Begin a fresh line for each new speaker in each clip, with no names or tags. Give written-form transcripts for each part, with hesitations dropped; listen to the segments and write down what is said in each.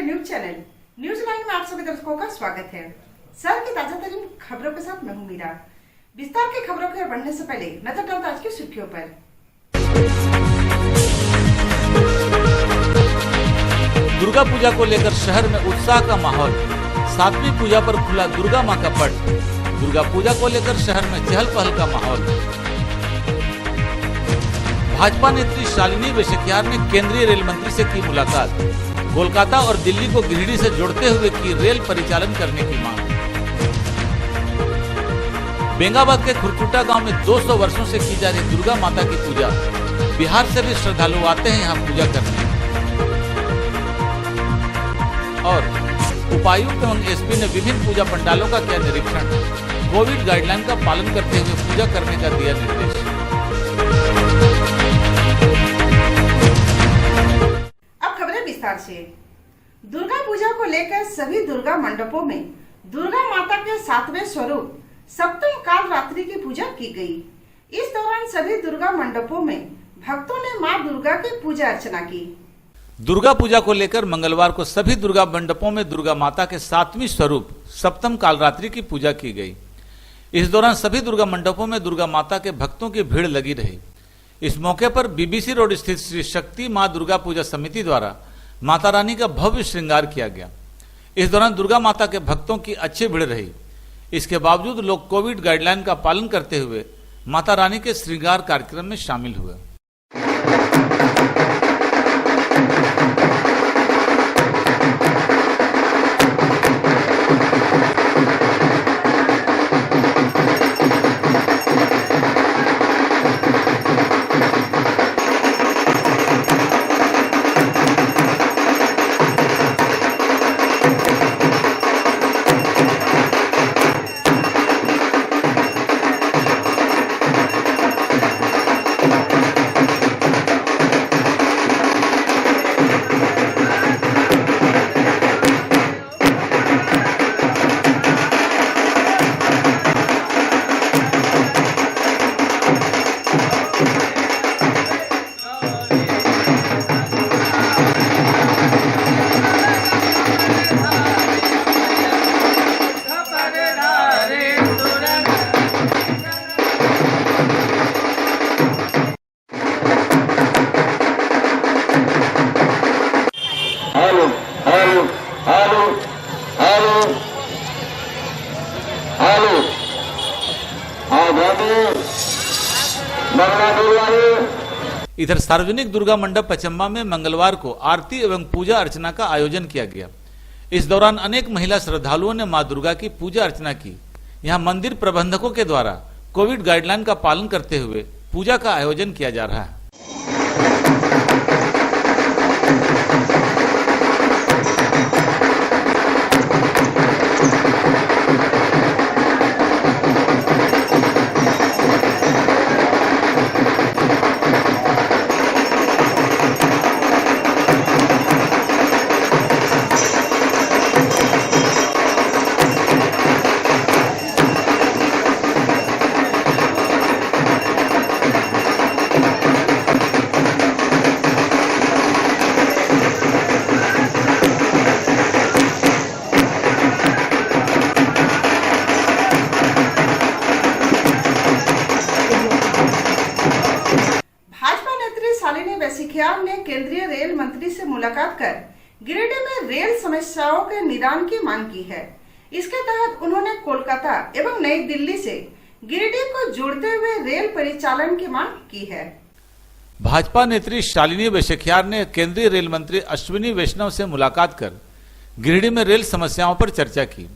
के news channel news line में आप सभी दर्शकों का स्वागत है। शहर की ताजा तरीन खबरों के साथ मैं हूं मीरा। विस्तार की खबरों की ओर बढ़ने से पहले नजर डालते आज की सुर्खियों पर।
दुर्गा पूजा को लेकर शहर में उत्साह का माहौल। सातवीं पूजा पर खुला दुर्गा मां का पट। दुर्गा पूजा को लेकर शहर में चहल पहल का माहौल। भाजपा नेत्री शालिनी वेशक्यार ने केंद्रीय रेल मंत्री से की मुलाकात। कोलकाता और दिल्ली को गिरिडीह से जोड़ते हुए की रेल परिचालन करने की मांग। बेंगाबाद के खुरकुटा गांव में 200 वर्षों से की जा रही दुर्गा माता की पूजा। बिहार से भी श्रद्धालु आते हैं यहां पूजा करने। और उपायुक्त एवं एसपी ने विभिन्न पूजा पंडालों का किया निरीक्षण। कोविड गाइडलाइन का पालन करते हुए पूजा करने का दिया निर्देश।
अब खबरें विस्तार से। दुर्गा पूजा को लेकर सभी दुर्गा मंडपों में दुर्गा माता के 7वें स्वरूप सप्तम काल रात्रि की पूजा की गई। इस दौरान सभी दुर्गा मंडपों में भक्तों ने मां दुर्गा की पूजा अर्चना की।
दुर्गा पूजा को लेकर मंगलवार को सभी दुर्गा मंडपों में दुर्गा माता के 7वें स्वरूप सप्तम कालरात्रि की पूजा की गई। इस दौरान सभी दुर्गा मंडपों में दुर्गा माता के भक्तों की भीड़ लगी रही। इस मौके पर बीबीसी रोड स्थित श्री शक्ति मां दुर्गा पूजा समिति द्वारा माता रानी का भव्य श्रृंगार किया गया। इस दौरान दुर्गा माता के भक्तों की अच्छी भीड़ रही। इसके बावजूद लोग कोविड गाइडलाइन का पालन करते हुए माता रानी के श्रृंगार कार्यक्रम में शामिल हुए। इधर सार्वजनिक दुर्गा मंडप पचम्बा में मंगलवार को आरती एवं पूजा अर्चना का आयोजन किया गया। इस दौरान अनेक महिला श्रद्धालुओं ने मां दुर्गा की पूजा अर्चना की। यहां मंदिर प्रबंधकों के द्वारा कोविड गाइडलाइन का पालन करते हुए पूजा का आयोजन किया जा रहा है।
शालिनी वेशक्यार ने केंद्रीय रेल मंत्री से मुलाकात कर गिरिडीह में रेल समस्याओं के निदान की मांग की है। इसके तहत उन्होंने कोलकाता एवं नई दिल्ली से गिरिडीह को जोड़ते हुए रेल परिचालन की मांग की है।
भाजपा नेत्री शालिनी वेशक्यार ने केंद्रीय रेल मंत्री अश्विनी वैष्णव से मुलाकात कर गिरिडीह में रेल समस्याओं पर चर्चा की।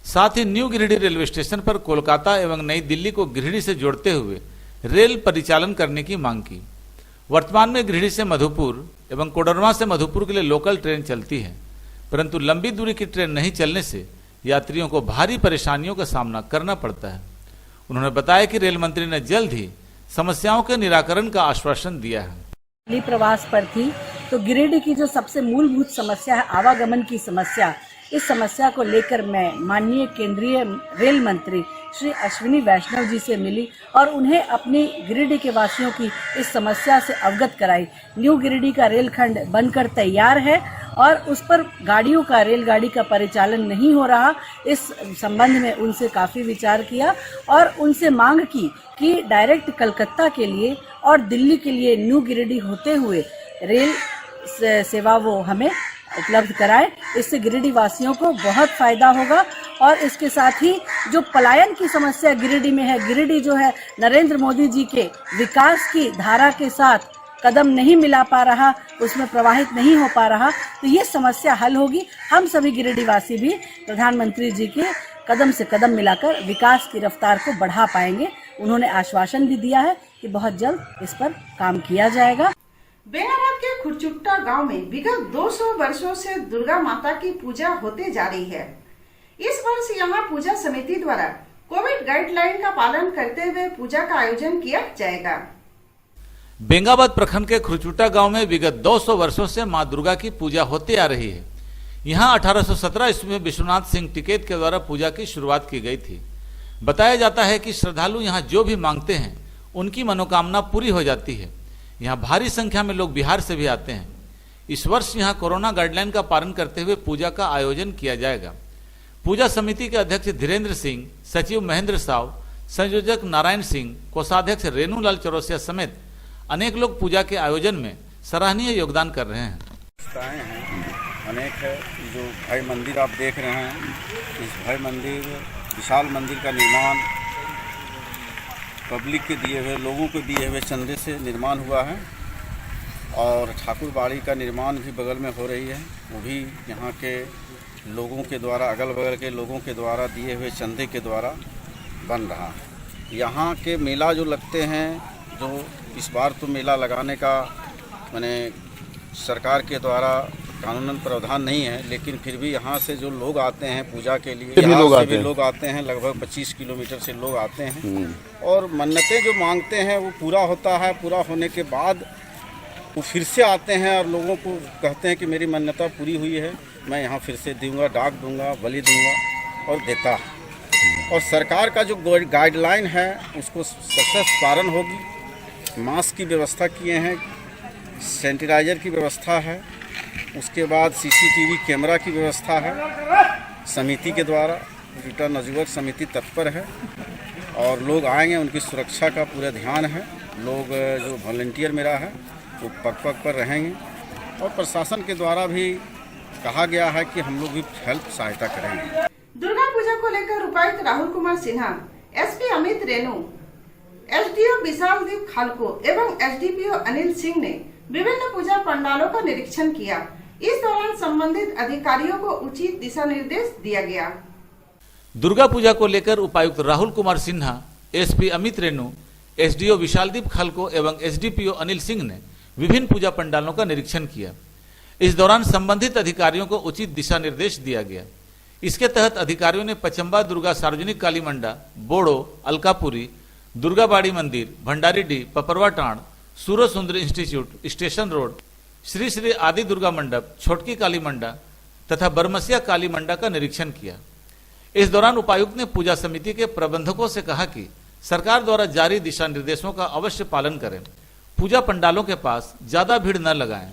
साथ ही न्यू गिरिडीह रेलवे स्टेशन पर कोलकाता एवं नई दिल्ली को गिरिडीह से जोड़ते हुए रेल परिचालन करने की मांग की। वर्तमान में गिरिडीह से मधुपुर एवं कोडरमा से मधुपुर के लिए लोकल ट्रेन चलती है, परंतु लंबी दूरी की ट्रेन नहीं चलने से यात्रियों को भारी परेशानियों का सामना करना पड़ता है। उन्होंने बताया कि रेल मंत्री ने जल्द ही समस्याओं के निराकरण का आश्वासन दिया है।
प्रवास पर थी तो गिरिडीह की जो सबसे मूलभूत समस्या है आवागमन की समस्या, इस समस्या को लेकर मैं माननीय केंद्रीय रेल मंत्री श्री अश्विनी वैष्णव जी से मिली और उन्हें अपनी गिरिडीह के वासियों की इस समस्या से अवगत कराई। न्यू गिरिडीह का रेलखंड बनकर तैयार है और उस पर गाड़ियों का रेलगाड़ी का परिचालन नहीं हो रहा। इस संबंध में उनसे काफ़ी विचार किया और उनसे मांग की कि डायरेक्ट कलकत्ता के लिए और दिल्ली के लिए न्यू गिरिडीह होते हुए रेल सेवा वो हमें उपलब्ध कराए। इससे गिरिडीह वासियों को बहुत फायदा होगा और इसके साथ ही जो पलायन की समस्या गिरिडीह में है, गिरिडीह जो है नरेंद्र मोदी जी के विकास की धारा के साथ कदम नहीं मिला पा रहा, उसमें प्रवाहित नहीं हो पा रहा, तो ये समस्या हल होगी। हम सभी गिरिडीह वासी भी प्रधानमंत्री जी के कदम से कदम मिलाकर विकास की रफ्तार को बढ़ा पाएंगे। उन्होंने आश्वासन भी दिया है कि बहुत जल्द इस पर काम किया जाएगा।
बेंगाबाद के खुरचुट्टा गांव में विगत 200 वर्षों से दुर्गा माता की पूजा होते जा रही है। इस वर्ष यहां पूजा समिति द्वारा कोविड गाइडलाइन का पालन करते हुए पूजा का आयोजन किया जाएगा।
बेंगाबाद प्रखंड के खुरचुट्टा गांव में विगत 200 वर्षों से मां दुर्गा की पूजा होती आ रही है। यहां 1817 ईस्वी में विश्वनाथ सिंह टिकैत के द्वारा पूजा की शुरुआत की गई थी। बताया जाता है कि श्रद्धालु यहां जो भी मांगते हैं उनकी मनोकामना पूरी हो जाती है। यहाँ भारी संख्या में लोग बिहार से भी आते हैं। इस वर्ष यहाँ कोरोना गाइडलाइन का पालन करते हुए पूजा का आयोजन किया जाएगा। पूजा समिति के अध्यक्ष धीरेन्द्र सिंह, सचिव महेंद्र साव, संयोजक नारायण सिंह, कोषाध्यक्ष रेणुलाल चौरसिया समेत अनेक लोग पूजा के आयोजन में सराहनीय योगदान कर रहे हैं।
अनेक है जो भाई मंदिर आप देख रहे हैं, इस भाई मंदिर विशाल मंदिर का निर्माण पब्लिक के दिए हुए, लोगों को दिए हुए चंदे से निर्माण हुआ है और ठाकुर बाड़ी का निर्माण भी बगल में हो रही है। वो भी यहाँ के लोगों के द्वारा, अगल बगल के लोगों के द्वारा दिए हुए चंदे के द्वारा बन रहा है। यहाँ के मेला जो लगते हैं, जो इस बार तो मेला लगाने का माने सरकार के द्वारा कानूनन प्रावधान नहीं है, लेकिन फिर भी यहाँ से जो लोग आते हैं पूजा के लिए, यहाँ से भी लोग आते हैं, लगभग 25 किलोमीटर से लोग आते हैं और मन्नतें जो मांगते हैं वो पूरा होता है। पूरा होने के बाद वो फिर से आते हैं और लोगों को कहते हैं कि मेरी मन्नता पूरी हुई है, मैं यहाँ फिर से दूंगा, डाक दूंगा, बलि दूंगा और देता है। और सरकार का जो गाइडलाइन है उसको सशक्त पालन होगी। मास्क की व्यवस्था किए हैं, सैनिटाइजर की व्यवस्था है, उसके बाद सीसीटीवी कैमरा की व्यवस्था है। समिति के द्वारा रिटर्न नजूवक समिति तत्पर है और लोग आएंगे, उनकी सुरक्षा का पूरा ध्यान है। लोग जो वॉलंटियर मेरा है वो पग पर रहेंगे और प्रशासन के द्वारा भी कहा गया है कि हम लोग भी हेल्प सहायता करेंगे।
दुर्गा पूजा को लेकर उपायुक्त राहुल कुमार सिन्हा, एसपी अमित रेणु, एसडीओ विशालदीप खालको एवं एसडीपीओ अनिल सिंह ने विभिन्न पूजा पंडालों का निरीक्षण किया। इस दौरान संबंधित अधिकारियों को उचित दिशा निर्देश दिया गया।
दुर्गा पूजा को लेकर उपायुक्त राहुल कुमार सिन्हा, एसपी अमित रेणु, एसडीओ विशालदीप खालको एवं एसडीपीओ अनिल सिंह ने विभिन्न पूजा पंडालों का निरीक्षण किया। इस दौरान संबंधित अधिकारियों को उचित दिशा निर्देश दिया गया। इसके तहत अधिकारियों ने पचम्बा दुर्गा सार्वजनिक काली मंडा, बोड़ो, अलकापुरी, दुर्गाबाड़ी मंदिर, भंडारीडीह, पपरवाटाण, सूर्य सुंदर institute, station road, Shri Shri आदि दुर्गा मंडप, छोटकी काली मंडा तथा बरमसिया काली मंडा का निरीक्षण किया। इस दौरान उपायुक्त ने पूजा समिति के प्रबंधकों से कहा कि सरकार द्वारा जारी दिशा निर्देशों का अवश्य पालन करें, पूजा पंडालों के पास ज्यादा भीड़ न लगाएं।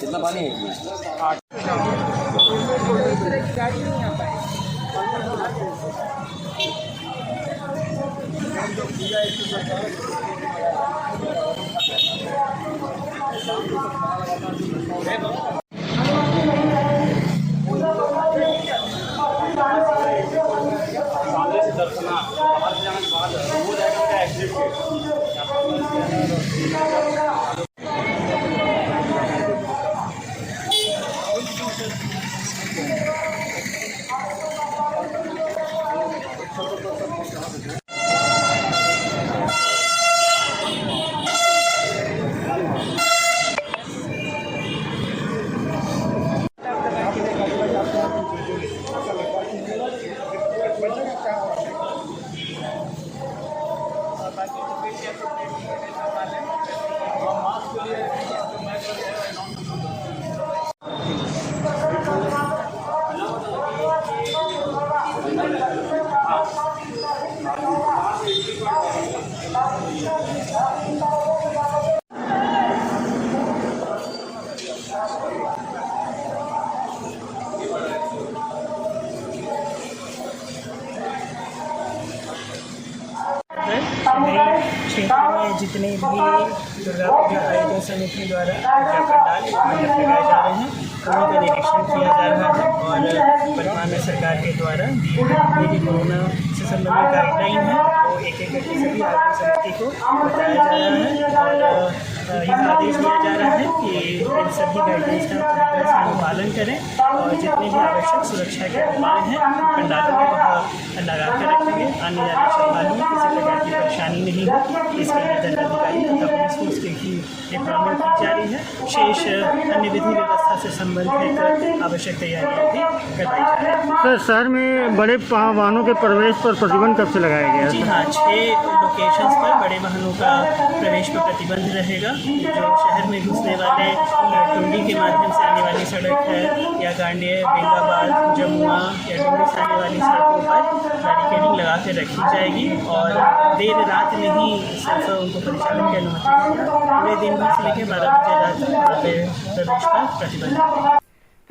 कितना पानी है?
गाड़ी नहीं आ पाए।
क्षेत्र में जितने भी दुर्गा पूजा आयोजन समिति द्वारा पूजा पंडाल मंडप लगाए जा रहे हैं उन्हीं का निरीक्षण किया जा रहा है और वर्तमान में सरकार के द्वारा ये कोरोना से संबंधित गाइडलाइन है वो एक एक करके सभी आयोजन समिति को बताया जा रहा है और यह आदेश दिया जा रहा है कि इन सभी गाइडलाइंस का पूरी तरह से अनुपालन करें और जितने भी आवश्यक सुरक्षा के उपाय हैं पंडालों में वह लगा कर रखेंगे। आने जाने श्रद्धालुओं को किसी प्रकार की परेशानी नहीं हो इसके लिए दंडाधिकारी तथा पुलिस फोर्स की डिप्लॉयमेंट की जा रही है। शेष अन्य विधि व्यवस्था से संबंधित आवश्यक तैयारियाँ भी करवाई जा रही है।
सर शहर में बड़े वाहनों के प्रवेश पर प्रतिबंध कब से लगाया गया है?
जी हाँ, 6 लोकेशंस पर बड़े वाहनों का प्रवेश पर प्रतिबंध रहेगा। जो शहर में घुसने वाले टुंडी के माध्यम से आने वाली सड़क है या गांडिया बेंगाबाद जमुआ या टुंडी से आने वाली सड़कों पर बैरिकेडिंग लगा के रखी जाएगी और देर रात में ही सिर्फ उनको परिचालन की अनुमति होगी। पूरे दिन भर से लेकर 12 बजे रात तक प्रवेश पर प्रतिबंध है।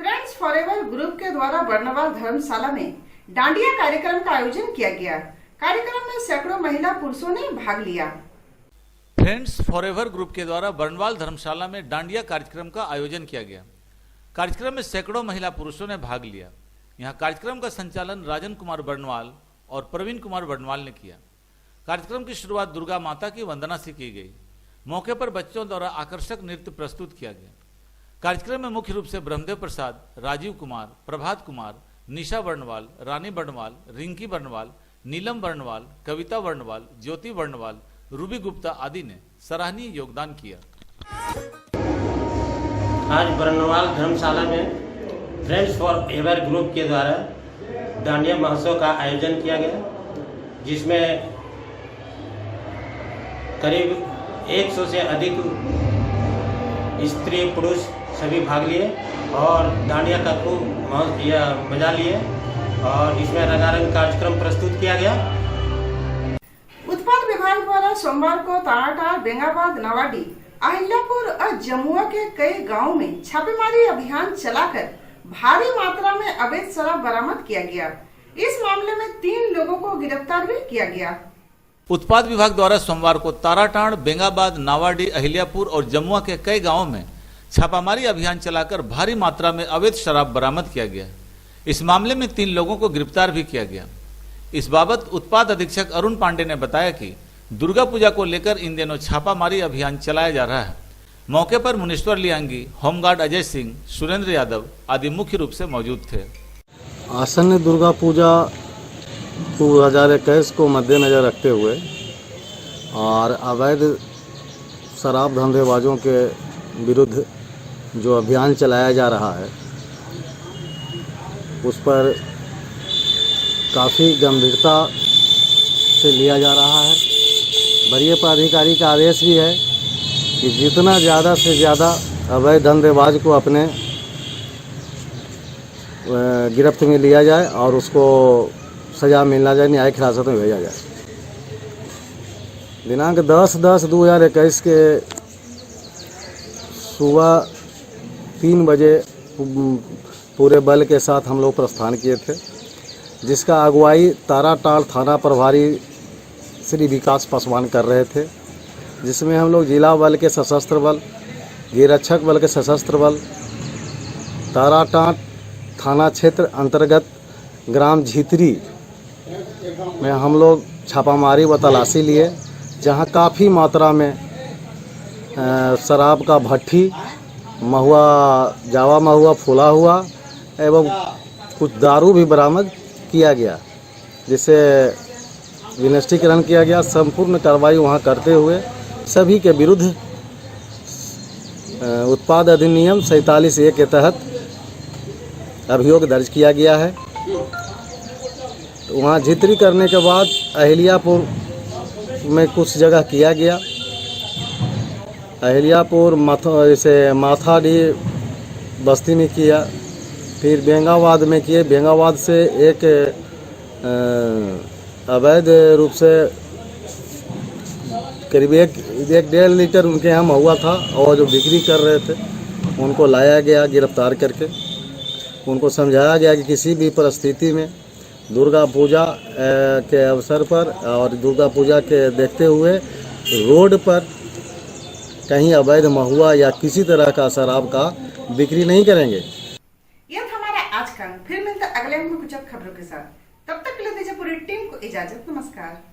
फ्रेंड्स फॉरएवर ग्रुप के द्वारा बर्नवाल धर्मशाला में डांडिया कार्यक्रम का आयोजन किया गया। कार्यक्रम में सैकड़ों महिला पुरुषों ने भाग लिया।
फ्रेंड्स फॉरएवर ग्रुप के द्वारा बर्नवाल धर्मशाला में डांडिया कार्यक्रम का आयोजन किया गया। कार्यक्रम में सैकड़ों महिला पुरुषों ने भाग लिया। यहां कार्यक्रम का संचालन राजन कुमार बर्नवाल और प्रवीण कुमार बर्नवाल ने किया। कार्यक्रम की शुरुआत दुर्गा माता की वंदना से की गई। मौके पर बच्चों द्वारा आकर्षक नृत्य प्रस्तुत किया गया। कार्यक्रम में मुख्य रूप से ब्रह्मदेव प्रसाद, राजीव कुमार, प्रभात कुमार, निशा बर्नवाल, रानी बर्नवाल, रिंकी बर्नवाल, नीलम बर्नवाल, कविता बर्नवाल, ज्योति बर्नवाल, रूबी गुप्ता आदि ने सराहनीय योगदान किया।
आज बर्नवाल धर्मशाला में फ्रेंड्स फॉर एवर ग्रुप के द्वारा डांडिया महोत्सव का आयोजन किया गया, जिसमें करीब 100 से अधिक स्त्री पुरुष सभी भाग लिए और डांडिया का खूब मजा लिए और इसमें रंगारंग कार्यक्रम प्रस्तुत किया गया।
उत्पाद विभाग द्वारा सोमवार को ताराटार, बेंगाबाद, नवाडी, अहिल्यापुर और जमुआ के कई गांवों में छापेमारी अभियान चलाकर भारी मात्रा में अवैध शराब बरामद किया गया। इस मामले में 3 लोगों को गिरफ्तार भी किया गया।
उत्पाद विभाग द्वारा सोमवार को ताराटाड़, बेंगाबाद, नावाडी, अहिल्यापुर और जमुआ के कई गांवों में छापामारी अभियान चलाकर भारी मात्रा में अवैध शराब बरामद किया गया। इस मामले में 3 लोगों को गिरफ्तार भी किया गया। इस बाबत उत्पाद अधीक्षक अरुण पांडे ने बताया कि दुर्गा पूजा को लेकर इन दिनों छापामारी अभियान चलाया जा रहा है। मौके पर मुनीश्वर लियांगी, होमगार्ड अजय सिंह, सुरेंद्र यादव आदि मुख्य रूप से मौजूद थे।
आसन्न दुर्गा पूजा 2021 को मद्देनजर रखते हुए और अवैध शराब धंधेबाजों के विरुद्ध जो अभियान चलाया जा रहा है उस पर काफ़ी गंभीरता से लिया जा रहा है। वरीय प्राधिकारी का आदेश भी है कि जितना ज़्यादा से ज़्यादा अवैध धंधेबाज को अपने गिरफ्त में लिया जाए और उसको सज़ा मिलना जाए, न्यायिक हिरासत में भेजा जाए। दिनांक 10/10/2021 के सुबह 3 बजे पूरे बल के साथ हम लोग प्रस्थान किए थे, जिसका अगुवाई ताराटाड़ थाना प्रभारी श्री विकास पासवान कर रहे थे, जिसमें हम लोग जिला बल के सशस्त्र बल, गृहरक्षक बल के सशस्त्र बल, ताराटाड़ थाना क्षेत्र अंतर्गत ग्राम झितरी में हम लोग छापामारी व तलाशी लिए, जहां काफ़ी मात्रा में शराब का भट्ठी, महुआ, जावा महुआ फूला हुआ एवं कुछ दारू भी बरामद किया गया, जिसे विनिष्टीकरण किया गया। संपूर्ण कार्रवाई वहां करते हुए सभी के विरुद्ध उत्पाद अधिनियम 47(a) के तहत अभियोग दर्ज किया गया है। तो वहाँ झितरी करने के बाद अहिल्यापुर में कुछ जगह किया गया। अहिल्यापुर जैसे माथाडी बस्ती में किया, फिर बेंगाबाद में किए। बेंगाबाद से एक अवैध रूप से करीब 1-1.5 लीटर उनके यहाँ महुआ था और जो बिक्री कर रहे थे, उनको लाया गया गिरफ्तार करके। उनको समझाया गया कि किसी भी परिस्थिति में दुर्गा पूजा के अवसर पर और दुर्गा पूजा के देखते हुए रोड पर कहीं अवैध महुआ या किसी तरह का शराब का बिक्री नहीं करेंगे।
यह था हमारा आज का। फिर मिलते अगले में कुछ खबरों के साथ। तब तक के लिए दीजिए पूरी टीम को इजाजत। नमस्कार।